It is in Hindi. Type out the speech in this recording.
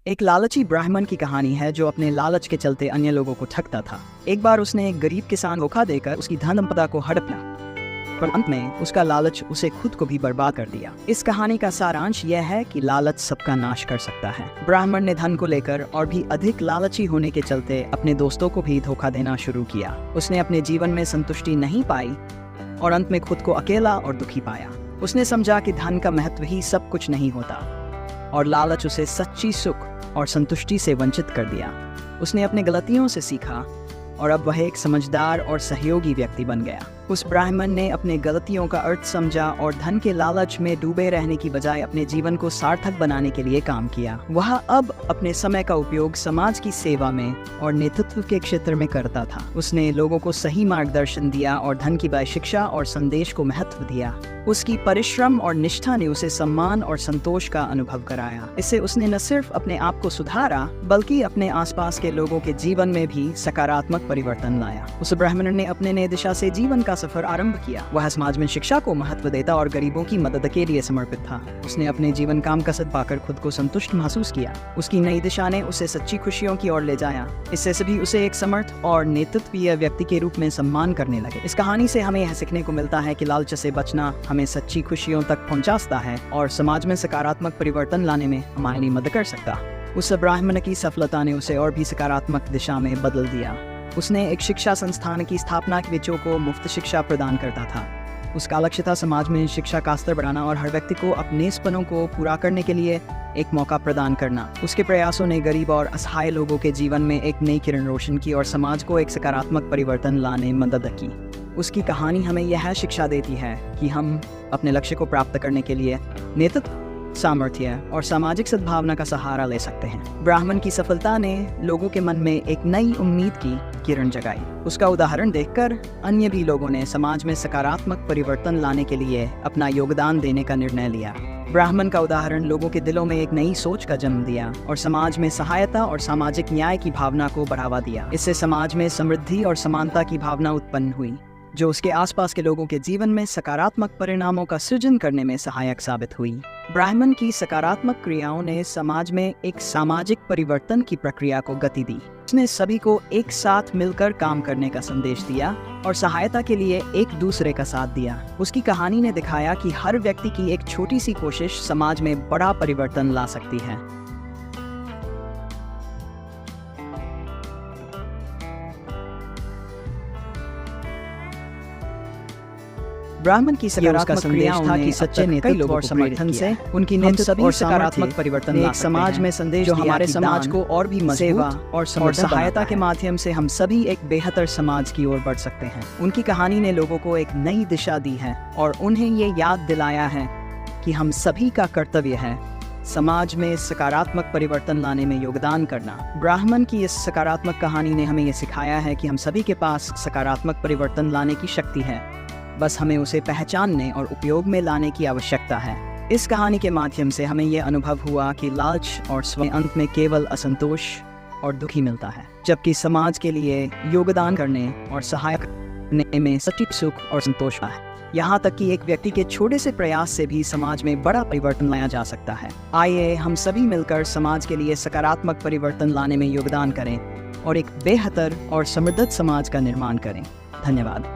एक लालची ब्राह्मण की कहानी है जो अपने लालच के चलते अन्य लोगों को ठगता था। एक बार उसने एक गरीब किसान धोखा देकर उसकी धन संपदा को हड़प लिया, पर अंत में उसका लालच उसे खुद को भी बर्बाद कर दिया। इस कहानी का सारांश यह है कि लालच सबका नाश कर सकता है। ब्राह्मण ने धन को लेकर और भी अधिक लालची होने के चलते अपने दोस्तों को भी धोखा देना शुरू किया। उसने अपने जीवन में संतुष्टि नहीं पाई और अंत में खुद को अकेला और दुखी पाया। उसने समझा कि धन का महत्व ही सब कुछ नहीं होता और लालच उसे सच्ची सुख और संतुष्टि से वंचित कर दिया। उसने अपने गलतियों से सीखा और अब वह एक समझदार और सहयोगी व्यक्ति बन गया। उस ब्राह्मण ने अपने गलतियों का अर्थ समझा और धन के लालच में डूबे रहने की बजाय अपने जीवन को सार्थक बनाने के लिए काम किया। वह अब अपने समय का उपयोग समाज की सेवा में और नेतृत्व के क्षेत्र में करता था। उसने लोगों को सही मार्गदर्शन दिया और धन की बजाय शिक्षा और संदेश को महत्व दिया। उसकी परिश्रम और निष्ठा ने उसे सम्मान और संतोष का अनुभव कराया। इससे उसने न सिर्फ अपने आप को सुधारा बल्कि अपने आसपास के लोगों के जीवन में भी सकारात्मक परिवर्तन लाया। उस ब्राह्मण ने अपने नए दिशा से जीवन का सफर आरंभ किया। वह समाज में शिक्षा को महत्व देता और गरीबों की मदद के लिए समर्पित था। उसने अपने जीवन काम कसद पाकर खुद को संतुष्ट महसूस किया। उसकी नई दिशा ने उसे सच्ची खुशियों की ओर ले जाया। इससे सभी उसे एक समर्थ और नेतृत्वीय व्यक्ति के रूप में सम्मान करने लगे। इस कहानी से हमें यह सीखने को मिलता है कि लालच से बचना हमें सच्ची खुशियों तक पहुंचाता है और समाज में सकारात्मक परिवर्तन लाने में हमारी मदद कर सकता। उस ब्राह्मण की सफलता ने उसे और भी सकारात्मक दिशा में बदल दिया। उसने एक शिक्षा संस्थान की स्थापना के बच्चों को मुफ्त शिक्षा प्रदान करता था। उसका लक्ष्य था समाज में शिक्षा का स्तर बढ़ाना और हर व्यक्ति को अपने सपनों को पूरा करने के लिए एक मौका प्रदान करना। उसके प्रयासों ने गरीब और असहाय लोगों के जीवन में एक नई किरण रोशन की और समाज को एक सकारात्मक परिवर्तन लाने में मदद की। उसकी कहानी हमें यह शिक्षा देती है कि हम अपने लक्ष्य को प्राप्त करने के लिए नेतृत्व, सामर्थ्य और सामाजिक सद्भावना का सहारा ले सकते हैं। ब्राह्मण की सफलता ने लोगों के मन में एक नई उम्मीद की किरण जगाई। उसका उदाहरण देखकर अन्य भी लोगों ने समाज में सकारात्मक परिवर्तन लाने के लिए अपना योगदान देने का निर्णय लिया। ब्राह्मण का उदाहरण लोगों के दिलों में एक नई सोच का जन्म दिया और समाज में सहायता और सामाजिक न्याय की भावना को बढ़ावा दिया। इससे समाज में समृद्धि और समानता की भावना उत्पन्न हुई जो उसके आसपास के लोगों के जीवन में सकारात्मक परिणामों का सृजन करने में सहायक साबित हुई। ब्राह्मण की सकारात्मक क्रियाओं ने समाज में एक सामाजिक परिवर्तन की प्रक्रिया को गति दी। उसने सभी को एक साथ मिलकर काम करने का संदेश दिया और सहायता के लिए एक दूसरे का साथ दिया। उसकी कहानी ने दिखाया कि हर व्यक्ति की एक छोटी सी कोशिश समाज में बड़ा परिवर्तन ला सकती है। ब्राह्मण की सकारात्मक क्रियाओं था कि सच्चे नेतृत्व और समर्थन से उनकी नेतृत्व और सकारात्मक परिवर्तन एक समाज में संदेश जो हमारे समाज को और भी सेवा और सहायता के माध्यम से हम सभी एक बेहतर समाज की ओर बढ़ सकते हैं। उनकी कहानी ने लोगों को एक नई दिशा दी है और उन्हें ये याद दिलाया है कि हम सभी का कर्तव्य है समाज में सकारात्मक परिवर्तन लाने में योगदान करना। ब्राह्मण की इस सकारात्मक कहानी ने हमें ये सिखाया है कि हम सभी के पास सकारात्मक परिवर्तन लाने की शक्ति है, बस हमें उसे पहचानने और उपयोग में लाने की आवश्यकता है। इस कहानी के माध्यम से हमें यह अनुभव हुआ कि लालच और स्वयं अंत में केवल असंतोष और दुख ही मिलता है, जबकि समाज के लिए योगदान करने और सहायक करने में सच्ची सुख और संतोष है। यहाँ तक कि एक व्यक्ति के छोटे से प्रयास से भी समाज में बड़ा परिवर्तन लाया जा सकता है। आइए हम सभी मिलकर समाज के लिए सकारात्मक परिवर्तन लाने में योगदान करें और एक बेहतर और समृद्ध समाज का निर्माण करें। धन्यवाद।